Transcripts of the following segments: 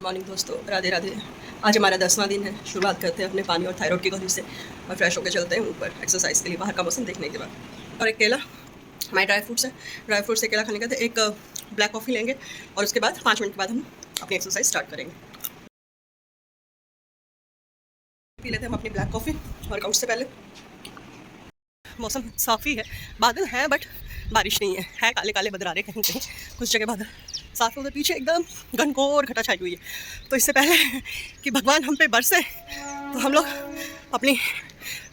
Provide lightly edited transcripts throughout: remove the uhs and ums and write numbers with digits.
Morning दोस्तों, राधे राधे। आज हमारा 10वां दिन है। शुरुआत करते हैं अपने पानी और थायराइड की गोली से और फ्रेश होकर चलते हैं ऊपर एक्सरसाइज के लिए, बाहर का मौसम देखने के बाद। और एक केला, हमारे ड्राई फ्रूट्स है, ड्राई फ्रूट से केला खाने के बाद एक ब्लैक कॉफ़ी लेंगे और उसके बाद 5 मिनट के बाद हम अपनी एक्सरसाइज स्टार्ट करेंगे। पी लेते हैं हम अपनी ब्लैक कॉफ़ी वर्कआउट से पहले। मौसम साफ़ ही है, बादल हैं बट बारिश नहीं है काले काले बदरारे कहीं कहीं, कुछ जगह बादल साफ है। उधर पीछे एकदम घनघोर घटा छाई हुई है। तो इससे पहले कि भगवान हम पे बरसे तो हम लोग अपनी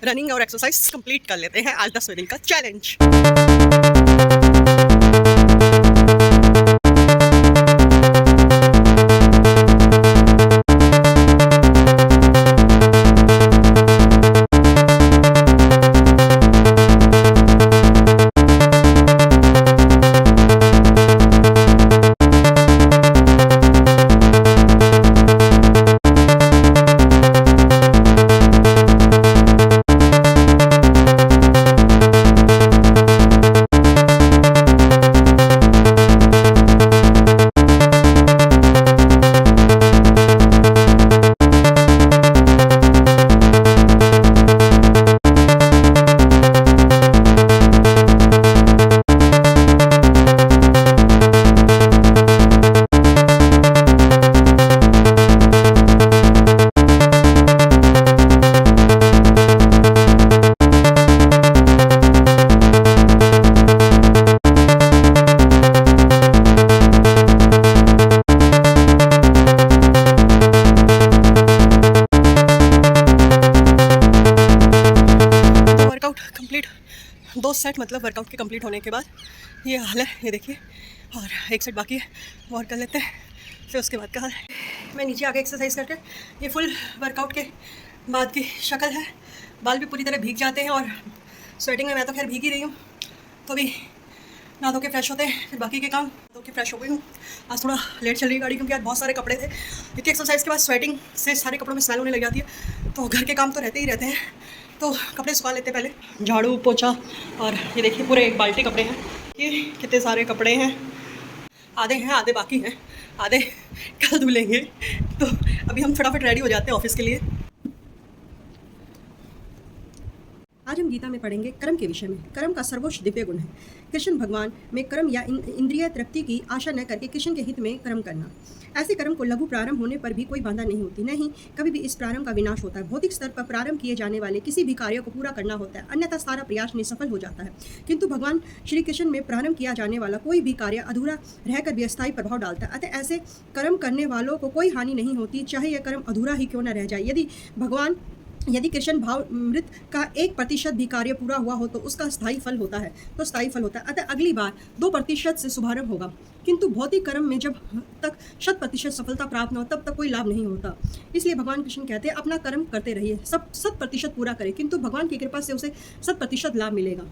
रनिंग और एक्सरसाइज कंप्लीट कर लेते हैं आज 10वें दिन का चैलेंज। कंप्लीट 2 सेट मतलब वर्कआउट के कंप्लीट होने के बाद ये हाल है, ये देखिए। और एक सेट बाकी है, वो और कर लेते हैं, फिर उसके बाद का हाल है। मैं नीचे आके एक्सरसाइज करके, ये फुल वर्कआउट के बाद की शक्ल है। बाल भी पूरी तरह भीग जाते हैं और स्वेटिंग में मैं तो खैर भीग ही रही हूँ। तो अभी नहा धो के फ्रेश होते हैं, फिर बाकी के काम धो के फ्रेश हो गई हूँ। आज थोड़ा लेट चल रही गाड़ी क्योंकि आज बहुत सारे कपड़े थे। इतनी एक्सरसाइज के बाद स्वेटिंग से सारे कपड़ों में स्मेल होने लग जाती है, तो घर के काम तो रहते ही रहते हैं, तो कपड़े सुखा लेते पहले, झाड़ू पोछा। और ये देखिए पूरे एक बाल्टी कपड़े हैं, ये कितने सारे कपड़े हैं। आधे हैं, आधे बाकी हैं, आधे कल धुलेंगे। तो अभी हम फटाफट रेडी हो जाते हैं ऑफिस के लिए। आज हम गीता में पढ़ेंगे कर्म के विषय में। कर्म का सर्वोच्च दिव्य गुण है कृष्ण भगवान में कर्म या इंद्रिय तृप्ति की आशा न करके कृष्ण के हित में कर्म करना। ऐसे कर्म को लघु प्रारंभ होने पर भी कोई बाधा नहीं होती, नहीं कभी भी इस प्रारंभ का विनाश होता है। भौतिक स्तर पर प्रारंभ किए जाने वाले किसी भी कार्य को पूरा करना होता है, अन्यथा सारा प्रयास निसफल हो जाता है। किंतु भगवान श्री कृष्ण में प्रारंभ किया जाने वाला कोई भी कार्य अधूरा रहकर भी अस्थायी प्रभाव डालता है। अतः ऐसे कर्म करने वालों को कोई हानि नहीं होती, चाहे यह कर्म अधूरा ही क्यों न रह जाए। यदि कृष्ण भावामृत का 1% भी कार्य पूरा हुआ हो तो उसका स्थायी फल होता है, अतः अगली बार 2% से शुभारंभ होगा। किंतु भौतिक कर्म में जब तक 100% सफलता प्राप्त न हो तब तक कोई लाभ नहीं होता। इसलिए भगवान कृष्ण कहते हैं अपना कर्म करते रहिए, 100% पूरा करे, किंतु भगवान की कृपा से उसे 100% लाभ मिलेगा।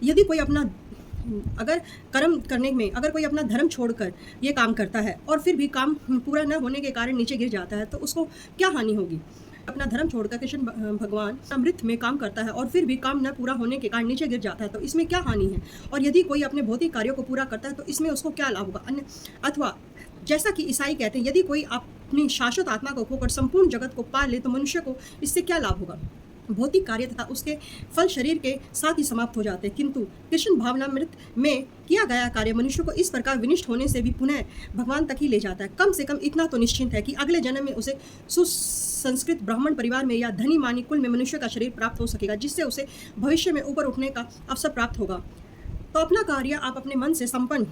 यदि कोई अगर कर्म करने में अगर कोई अपना धर्म छोड़कर ये काम करता है और फिर भी काम पूरा न होने के कारण नीचे गिर जाता है तो उसको क्या हानि होगी। अपना धर्म छोड़कर कृष्ण भगवान अमृत में काम करता है और फिर भी काम न पूरा होने के कारण नीचे गिर जाता है तो इसमें क्या हानि है। और यदि कोई अपने भौतिक कार्यों को पूरा करता है तो इसमें उसको क्या लाभ होगा। अथवा जैसा कि ईसाई कहते हैं, यदि कोई अपनी शाश्वत आत्मा को खोकर संपूर्ण जगत को पा ले तो मनुष्य को इससे क्या लाभ होगा। भौतिक कार्य तथा उसके फल शरीर के साथ ही समाप्त हो जाते हैं, किंतु कृष्ण भावनामृत में किया गया कार्य मनुष्य को इस प्रकार विनिष्ट होने से भी पुनः भगवान तक ही ले जाता है। कम से कम इतना तो निश्चिंत है कि अगले जन्म में उसे सुसंस्कृत ब्राह्मण परिवार में या धनी मानी कुल में मनुष्य का शरीर प्राप्त हो सकेगा, जिससे उसे भविष्य में ऊपर उठने का अवसर प्राप्त होगा। तो अपना कार्य आप अपने मन से संपन्न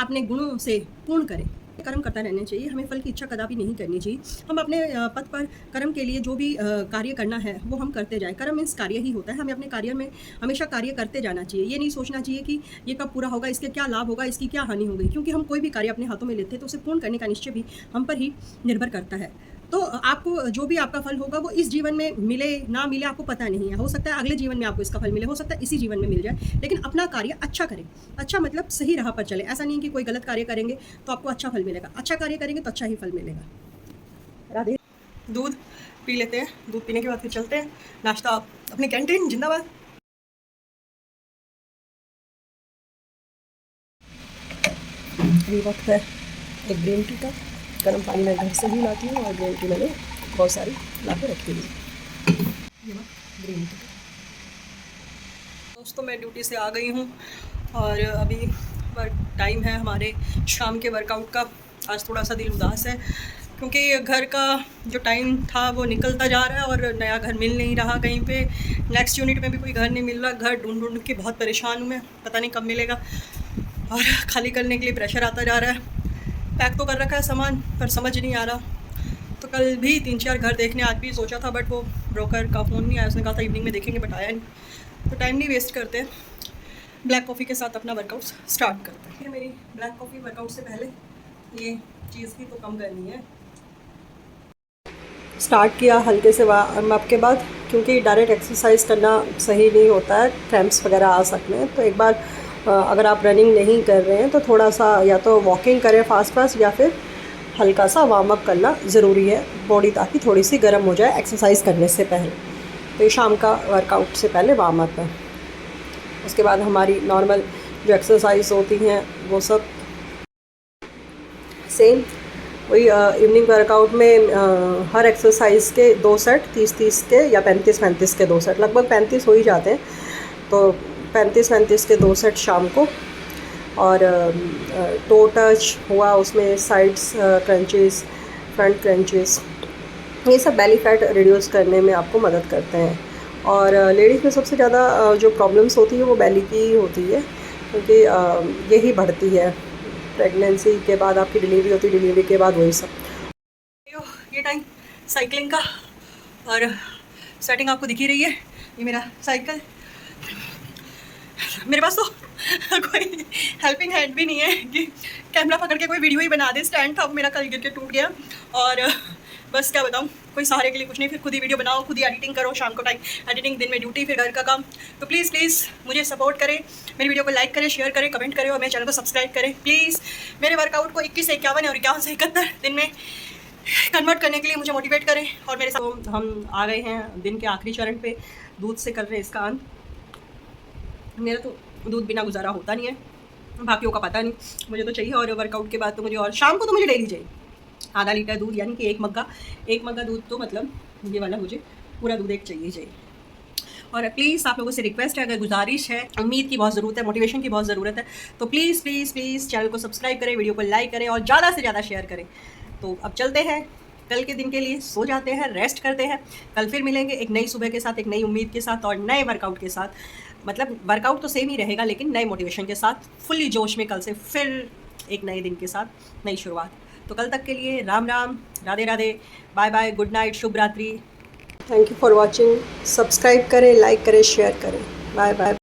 अपने गुणों से पूर्ण करें। कर्म करता रहना चाहिए, हमें फल की इच्छा कदापि नहीं करनी चाहिए। हम अपने पथ पर कर्म के लिए जो भी कार्य करना है वो हम करते जाएं। कर्म मीन्स कार्य ही होता है, हमें अपने कार्य में हमेशा कार्य करते जाना चाहिए। ये नहीं सोचना चाहिए कि ये कब पूरा होगा, इसके क्या लाभ होगा, इसकी क्या हानि होगी, क्योंकि हम कोई भी कार्य अपने हाथों में लेते हैं तो उसे पूर्ण करने का निश्चय भी हम पर ही निर्भर करता है। तो आपको जो भी आपका फल होगा वो इस जीवन में मिले ना मिले आपको पता नहीं है, हो सकता है अगले जीवन में आपको इसका फल मिले, हो सकता है इसी जीवन में मिल जाए, लेकिन अपना कार्य अच्छा करें। अच्छा मतलब सही राह पर चले, ऐसा नहीं कि कोई गलत कार्य करेंगे तो आपको अच्छा फल मिलेगा, अच्छा कार्य करेंगे तो अच्छा ही फल मिलेगा। राधे। दूध पी लेते हैं, दूध पीने के बाद फिर चलते हैं नाश्ता अपनी कैंटीन जिंदाबाद। ये वक्त है एक ग्रीन टी का, गर्म पानी मैं घर से ही लाती हूँ और ग्रीन टी मैंने बहुत सारी ला के रखी हुई। ये ग्रीन टी। दोस्तों मैं ड्यूटी से आ गई हूँ और अभी टाइम है हमारे शाम के वर्कआउट का। आज थोड़ा सा दिल उदास है क्योंकि घर का जो टाइम था वो निकलता जा रहा है और नया घर मिल नहीं रहा कहीं पे। नेक्स्ट यूनिट में भी कोई घर नहीं मिल रहा। घर ढूंढ ढूंढ के बहुत परेशान हूँ मैं, पता नहीं कब मिलेगा और खाली करने के लिए प्रेशर आता जा रहा है। पैक तो कर रखा है सामान पर समझ नहीं आ रहा। तो कल भी 3-4 घर देखने आज भी सोचा था बट वो ब्रोकर का फ़ोन नहीं आया। उसने कहा था इवनिंग में देखेंगे बट आया नहीं। तो टाइम नहीं वेस्ट करते, ब्लैक कॉफ़ी के साथ अपना वर्कआउट स्टार्ट करते हैं। मेरी ब्लैक कॉफ़ी वर्कआउट से पहले ये चीज़ भी तो कम करनी है। स्टार्ट किया हल्के से वार्म अप के बाद, क्योंकि डायरेक्ट एक्सरसाइज करना सही नहीं होता है, क्रैम्प्स वगैरह आ सकते हैं। तो एक बार अगर आप रनिंग नहीं कर रहे हैं तो थोड़ा सा या तो वॉकिंग करें फास्ट या फिर हल्का सा वार्म अप करना ज़रूरी है बॉडी, ताकि थोड़ी सी गर्म हो जाए एक्सरसाइज करने से पहले। तो ये शाम का वर्कआउट से पहले वार्म अप है। उसके बाद हमारी नॉर्मल जो एक्सरसाइज होती हैं वो सब सेम वही। इवनिंग वर्कआउट में हर एक्सरसाइज के 2 सेट 30-30 के या 35-35 के 2 सेट, लगभग 35 हो ही जाते हैं। तो 35-35 के 2 सेट शाम को। और टो टच हुआ, उसमें साइड्स क्रंचेस, फ्रंट क्रंचेस, ये सब बेली फैट रिड्यूस करने में आपको मदद करते हैं। और लेडीज़ में सबसे ज़्यादा जो प्रॉब्लम्स होती है वो बेली की होती है, क्योंकि यही बढ़ती है प्रेगनेंसी के बाद। आपकी डिलीवरी होती है, डिलीवरी के बाद वही सब। ये टाइम साइकिलिंग का और सेटिंग आपको दिख ही रही है। ये मेरा साइकिल, मेरे पास तो कोई हेल्पिंग हैंड भी नहीं है कि कैमरा पकड़ के कोई वीडियो ही बना दे। स्टैंड था वो मेरा कल गिर के टूट गया और बस क्या बताऊँ, कोई सहारे के लिए कुछ नहीं। फिर खुद ही वीडियो बनाओ, खुद ही एडिटिंग करो, शाम को टाइम एडिटिंग, दिन में ड्यूटी, फिर घर का काम। तो प्लीज़ मुझे सपोर्ट करें, मेरी वीडियो को लाइक करें, शेयर करें, कमेंट करें और मेरे चैनल को सब्सक्राइब करें प्लीज़। मेरे वर्कआउट को 21 से 51 और 51 से 71 दिन में कन्वर्ट करने के लिए मुझे मोटिवेट करें। और मेरे साथ हम आ गए हैं दिन के आखिरी चरण पे, दूध से कर रहे हैं इसका अंत। मेरा तो दूध बिना गुजारा होता नहीं है, बाकियों का पता नहीं, मुझे तो चाहिए। और वर्कआउट के बाद तो मुझे, और शाम को तो मुझे डेली चाहिए आधा लीटर दूध, यानी कि एक मग्गा दूध। तो मतलब ये वाला मुझे पूरा दूध एक चाहिए। और प्लीज़ आप लोगों से रिक्वेस्ट है, अगर गुजारिश है, उम्मीद की बहुत ज़रूरत है, मोटिवेशन की बहुत ज़रूरत है, तो प्लीज़ चैनल को सब्सक्राइब करें, वीडियो को लाइक करें और ज़्यादा से ज़्यादा शेयर करें। तो अब चलते हैं कल के दिन के लिए, सो जाते हैं, रेस्ट करते हैं। कल फिर मिलेंगे एक नई सुबह के साथ, एक नई उम्मीद के साथ और नए वर्कआउट के साथ। मतलब वर्कआउट तो सेम ही रहेगा लेकिन नए मोटिवेशन के साथ, फुल्ली जोश में कल से फिर एक नए दिन के साथ नई शुरुआत। तो कल तक के लिए Ram Ram, Radhe Radhe, bye bye, good night, शुभ रात्रि। Thank you for watching. Subscribe करें, लाइक करें, शेयर करें। Bye bye.